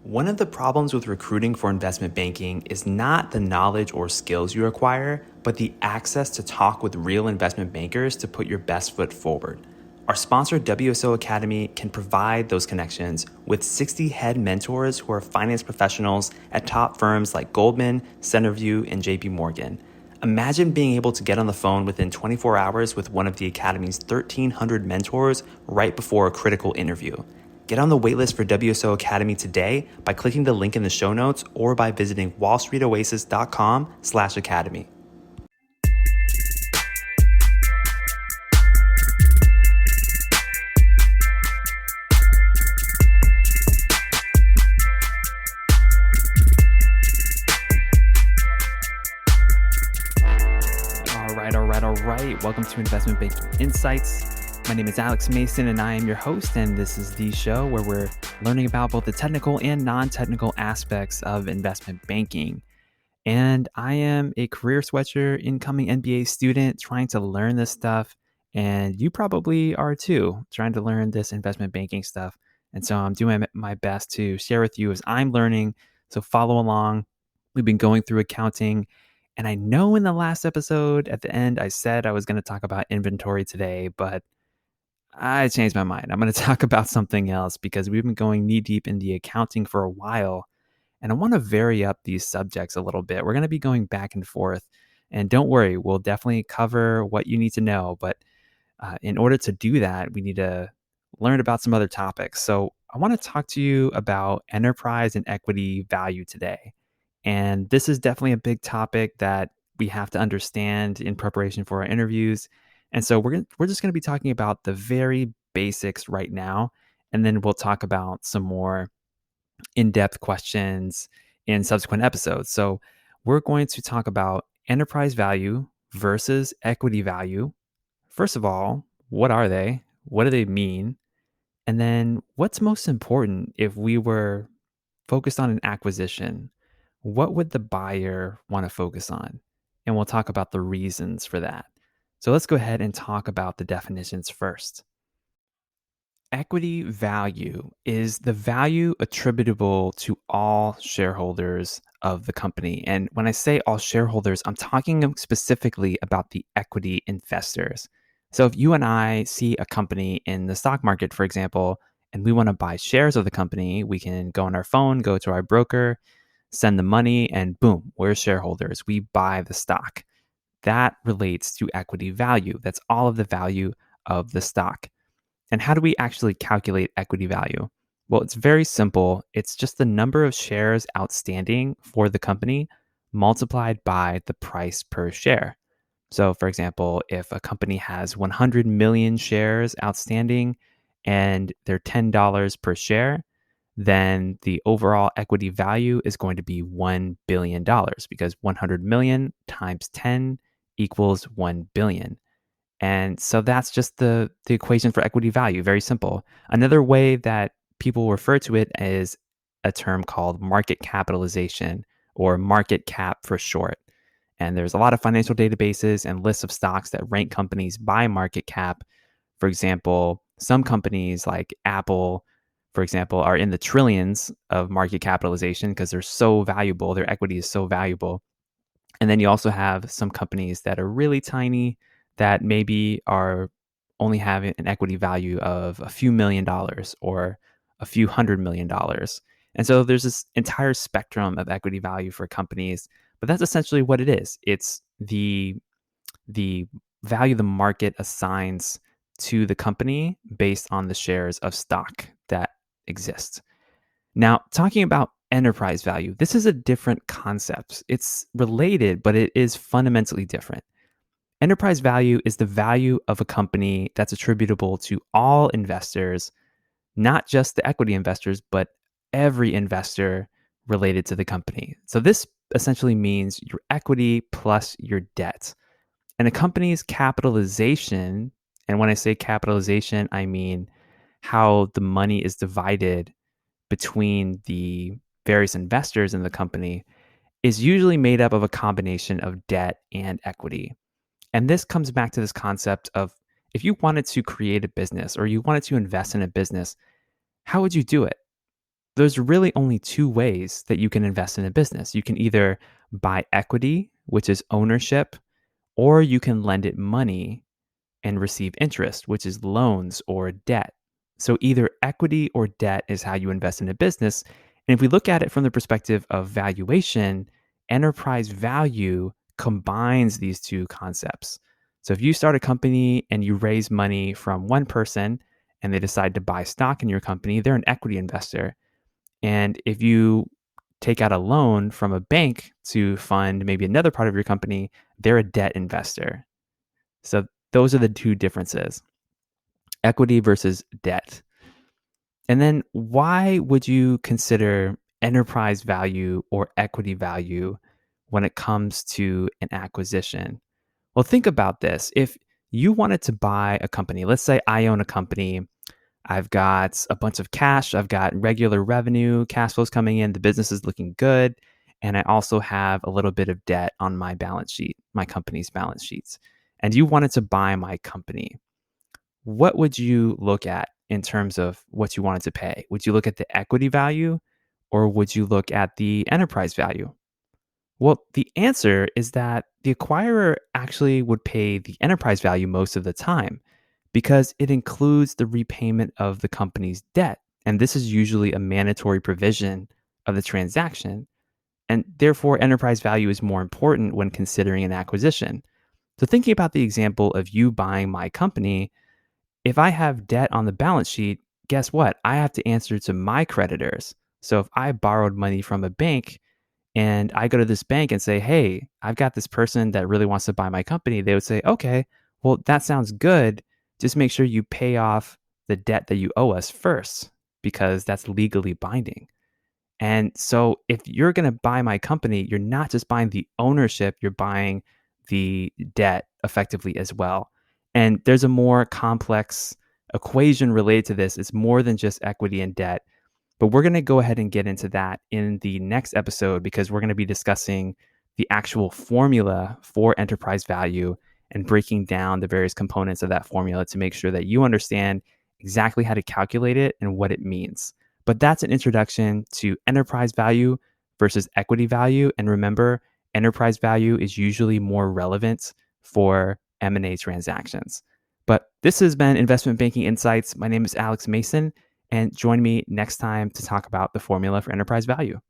One of the problems with recruiting for investment banking is not the knowledge or skills you acquire, but the access to talk with real investment bankers to put your best foot forward. Our sponsor, WSO Academy, can provide those connections with 60 head mentors who are finance professionals at top firms like Goldman, Centerview, and JP Morgan. Imagine being able to get on the phone within 24 hours with one of the Academy's 1,300 mentors right before a critical interview. Get on the waitlist for WSO Academy today by clicking the link in the show notes or by visiting wallstreetoasis.com/academy. All right. Welcome to Investment Banking Insights. My name is Alex Mason and I am your host, and this is the show where we're learning about both the technical and non-technical aspects of investment banking. And I am a career switcher, incoming MBA student trying to learn this stuff. And you probably are too, trying to learn this investment banking stuff. And so I'm doing my best to share with you as I'm learning. So follow along. We've been going through accounting. And I know in the last episode at the end, I said I was going to talk about inventory today, but I changed my mind. I'm going to talk about something else because we've been going knee deep in the accounting for a while. And I want to vary up these subjects a little bit. We're going to be going back and forth. And don't worry, we'll definitely cover what you need to know. But in order to do that, we need to learn about some other topics. So I want to talk to you about enterprise and equity value today. And this is definitely a big topic that we have to understand in preparation for our interviews. And so we're just going to be talking about the very basics right now. And then we'll talk about some more in-depth questions in subsequent episodes. So we're going to talk about enterprise value versus equity value. First of all, what are they? What do they mean? And then what's most important if we were focused on an acquisition? What would the buyer want to focus on? And we'll talk about the reasons for that. So let's go ahead and talk about the definitions first. Equity value is the value attributable to all shareholders of the company. And when I say all shareholders, I'm talking specifically about the equity investors. So if you and I see a company in the stock market, for example, and we want to buy shares of the company, we can go on our phone, go to our broker, send the money, and boom, we're shareholders. We buy the stock. That relates to equity value. That's all of the value of the stock. And how do we actually calculate equity value? Well, it's very simple. It's just the number of shares outstanding for the company multiplied by the price per share. So, for example, if a company has 100 million shares outstanding and they're $10 per share, then the overall equity value is going to be $1 billion because 100 million times 10 equals 1 billion. And so that's just the equation for equity value. Very simple. Another way that people refer to it is a term called market capitalization, or market cap for short. And there's a lot of financial databases and lists of stocks that rank companies by market cap. For example, some companies like Apple, for example, are in the trillions of market capitalization because they're so valuable. Their equity is so valuable. And then you also have some companies that are really tiny that maybe are only having an equity value of a few $1,000,000 or a few $100 million. And so there's this entire spectrum of equity value for companies, but that's essentially what it is. It's the value the market assigns to the company based on the shares of stock that exist. Now, talking about enterprise value, this is a different concept. It's related, but it is fundamentally different. Enterprise value is the value of a company that's attributable to all investors, not just the equity investors, but every investor related to the company. So this essentially means your equity plus your debt. And a company's capitalization, and when I say capitalization, I mean how the money is divided between the various investors in the company, is usually made up of a combination of debt and equity. And this comes back to this concept of if you wanted to create a business or you wanted to invest in a business, how would you do it? there's really only two ways that you can invest in a business. You can either buy equity, which is ownership, or you can lend it money and receive interest, which is loans or debt. So either equity or debt is how you invest in a business. And if we look at it from the perspective of valuation, enterprise value combines these two concepts. So if you start a company and you raise money from one person and they decide to buy stock in your company, they're an equity investor. And if you take out a loan from a bank to fund maybe another part of your company, they're a debt investor. So those are the two differences: equity versus debt. And then why would you consider enterprise value or equity value when it comes to an acquisition? Well, think about this. If you wanted to buy a company, let's say I own a company, I've got a bunch of cash, I've got regular revenue, cash flows coming in, the business is looking good, and I also have a little bit of debt on my balance sheet, my company's balance sheets. And you wanted to buy my company. What would you look at in terms of what you wanted to pay? Would you look at the equity value or would you look at the enterprise value? Well, the answer is that the acquirer actually would pay the enterprise value most of the time because it includes the repayment of the company's debt. And this is usually a mandatory provision of the transaction. And therefore, enterprise value is more important when considering an acquisition. So, thinking about the example of you buying my company, if I have debt on the balance sheet, guess what? I have to answer to my creditors. So, if I borrowed money from a bank, and I go to this bank and say, hey, I've got this person that really wants to buy my company, they would say, okay, well, that sounds good. Just make sure you pay off the debt that you owe us first, because that's legally binding. And so if you're going to buy my company, you're not just buying the ownership, you're buying the debt effectively as well. And there's a more complex equation related to this. It's more than just equity and debt. But we're going to go ahead and get into that in the next episode because we're going to be discussing the actual formula for enterprise value and breaking down the various components of that formula to make sure that you understand exactly how to calculate it and what it means. But that's an introduction to enterprise value versus equity value. And remember, enterprise value is usually more relevant for M&A transactions. But this has been Investment Banking Insights. My name is Alex Mason, and join me next time to talk about the formula for enterprise value.